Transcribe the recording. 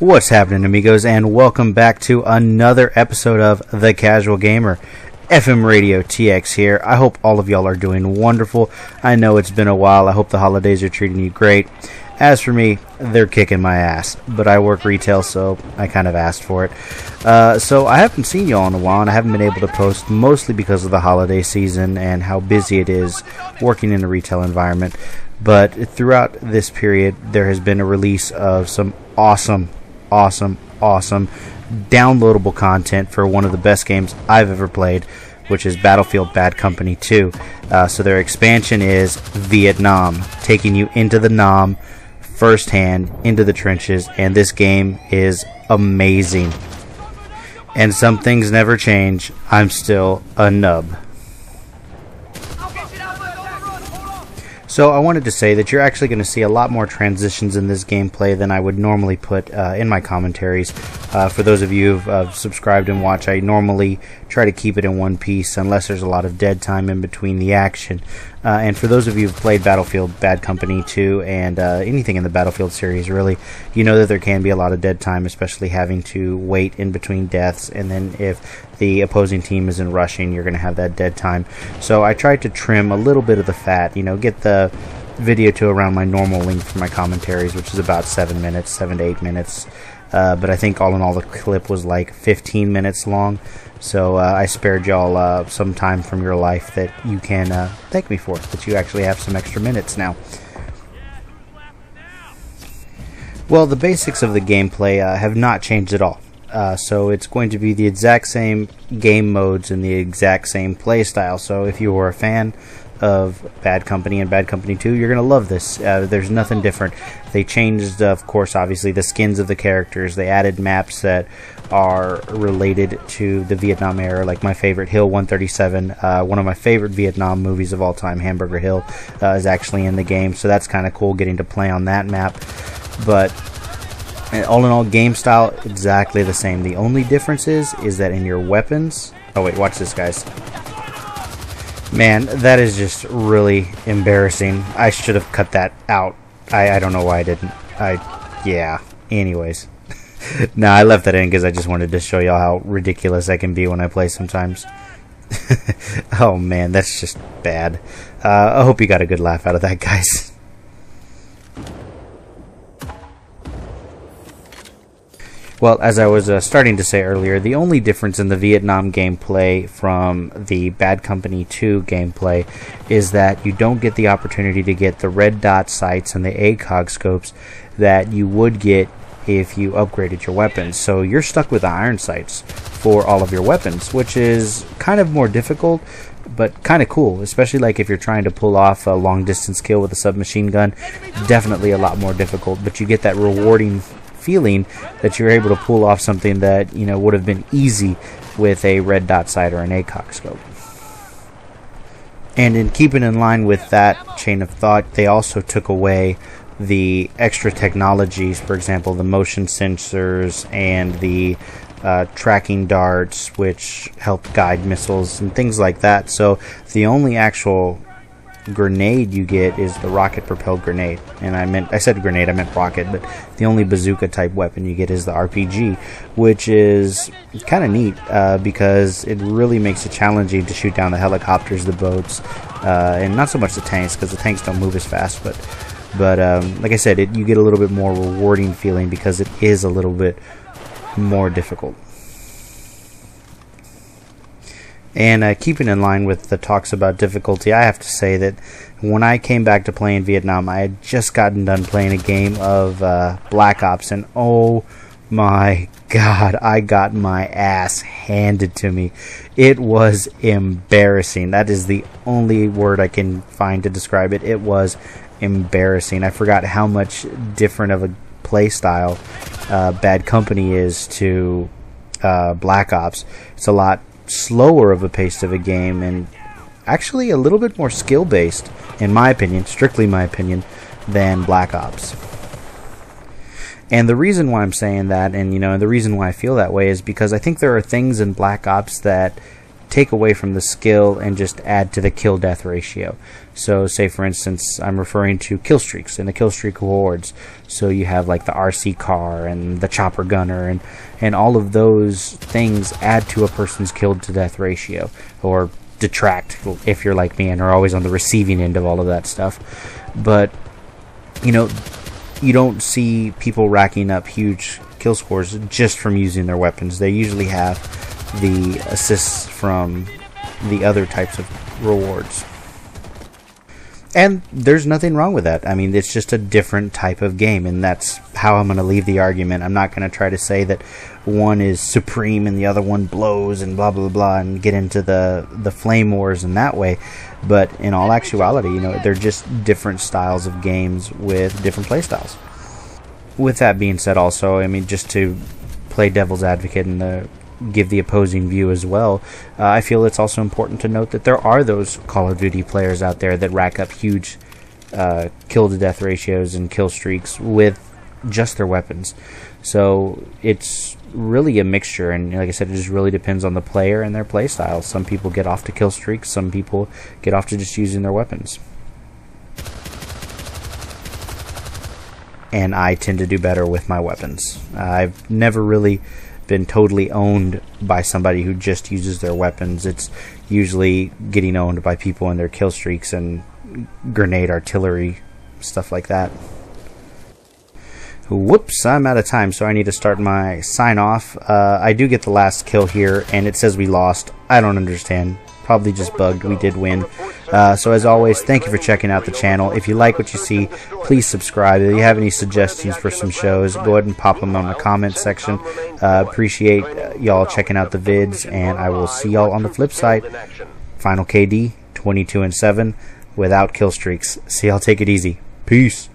What's happening, amigos, and welcome back to another episode of The Casual Gamer. FM Radio TX here. I hope all of y'all are doing wonderful. I know it's been a while. I hope the holidays are treating you great. As for me, they're kicking my ass, but I work retail, so I kind of asked for it. So I haven't seen y'all in a while, and I haven't been able to post, mostly because of the holiday season and how busy it is working in a retail environment. But throughout this period, there has been a release of some awesome downloadable content for one of the best games I've ever played, which is Battlefield Bad Company 2. So their expansion is Vietnam, taking you into the Nam firsthand, into the trenches, and this game is amazing. And some things never change. I'm still a nub. So I wanted to say that you're actually going to see a lot more transitions in this gameplay than I would normally put in my commentaries. For those of you who've subscribed and watch, I normally try to keep it in one piece unless there's a lot of dead time in between the action. And for those of you who've played Battlefield Bad Company 2 and anything in the Battlefield series, really, you know that there can be a lot of dead time, especially having to wait in between deaths, and then if the opposing team isn't rushing, you're going to have that dead time. So I tried to trim a little bit of the fat, get the video to around my normal length for my commentaries, which is about 7 to 8 minutes. But I think all in all the clip was like 15 minutes long. So I spared y'all some time from your life that you can thank me for, that you actually have some extra minutes now. Well, the basics of the gameplay have not changed at all. So it's going to be the exact same game modes and the exact same play style. So if you were a fan of Bad Company and Bad Company 2, you're going to love this. There's nothing different. They changed, of course, obviously, the skins of the characters. They added maps that are related to the Vietnam era, like my favorite, Hill 137. One of my favorite Vietnam movies of all time, Hamburger Hill, is actually in the game. So that's kind of cool getting to play on that map. But all in all, game style, exactly the same. The only difference is that in your weapons... Oh, wait, watch this, guys. Man, that is just really embarrassing. I should have cut that out. I don't know why I didn't. Yeah. Anyways. No, I left that in because I just wanted to show y'all how ridiculous I can be when I play sometimes. Oh, man, that's just bad. I hope you got a good laugh out of that, guys. Well, as I was starting to say earlier, the only difference in the Vietnam gameplay from the Bad Company 2 gameplay is that you don't get the opportunity to get the red dot sights and the ACOG scopes that you would get if you upgraded your weapons. So you're stuck with the iron sights for all of your weapons, which is kind of more difficult, but kind of cool, especially like if you're trying to pull off a long distance kill with a submachine gun. Definitely a lot more difficult, but you get that rewarding feeling that you're able to pull off something that would have been easy with a red dot sight or an ACOG scope. And in keeping in line with that chain of thought, they also took away the extra technologies, for example the motion sensors and the tracking darts, which help guide missiles and things like that. So the only actual grenade you get is the rocket propelled grenade, and I said grenade, I meant rocket, but the only bazooka type weapon you get is the RPG, which is kind of neat because it really makes it challenging to shoot down the helicopters, the boats, and not so much the tanks, because the tanks don't move as fast, but like I said, you get a little bit more rewarding feeling because it is a little bit more difficult. And keeping in line with the talks about difficulty, I have to say that when I came back to playing Vietnam, I had just gotten done playing a game of Black Ops, and oh my god, I got my ass handed to me. It was embarrassing. That is the only word I can find to describe it. It was embarrassing. I forgot how much different of a play style Bad Company is to Black Ops. It's a lot slower of a pace of a game, and actually a little bit more skill based, in my opinion, strictly my opinion, than Black Ops. And the reason why I'm saying that, and the reason why I feel that way, is because I think there are things in Black Ops that take away from the skill and just add to the kill death ratio. So say for instance, I'm referring to kill streaks and the kill streak rewards. So you have like the RC car and the chopper gunner, and all of those things add to a person's kill to death ratio, or detract if you're like me and are always on the receiving end of all of that stuff. But you know, you don't see people racking up huge kill scores just from using their weapons. They usually have the assists from the other types of rewards. And there's nothing wrong with that. I mean, it's just a different type of game, and that's how I'm going to leave the argument. I'm not going to try to say that one is supreme and the other one blows and blah blah blah and get into the flame wars in that way. But in all actuality, you know, they're just different styles of games with different play styles. With that being said, also, I mean, just to play devil's advocate and give the opposing view as well, I feel it's also important to note that there are those Call of Duty players out there that rack up huge kill to death ratios and kill streaks with just their weapons. So it's really a mixture, and like I said, it just really depends on the player and their play style. Some people get off to kill streaks, some people get off to just using their weapons. And I tend to do better with my weapons. I've never really been totally owned by somebody who just uses their weapons. It's usually getting owned by people in their kill streaks and grenade artillery, stuff like that. Whoops, I'm out of time, so I need to start my sign off. I do get the last kill here, and it says we lost. I don't understand. Probably just bugged. We did win. So as always, thank you for checking out the channel. If you like what you see, please subscribe. If you have any suggestions for some shows, go ahead and pop them on the comments section. Appreciate y'all checking out the vids, and I will see y'all on the flip side. Final KD 22-7 without kill streaks. See y'all. Take it easy. Peace.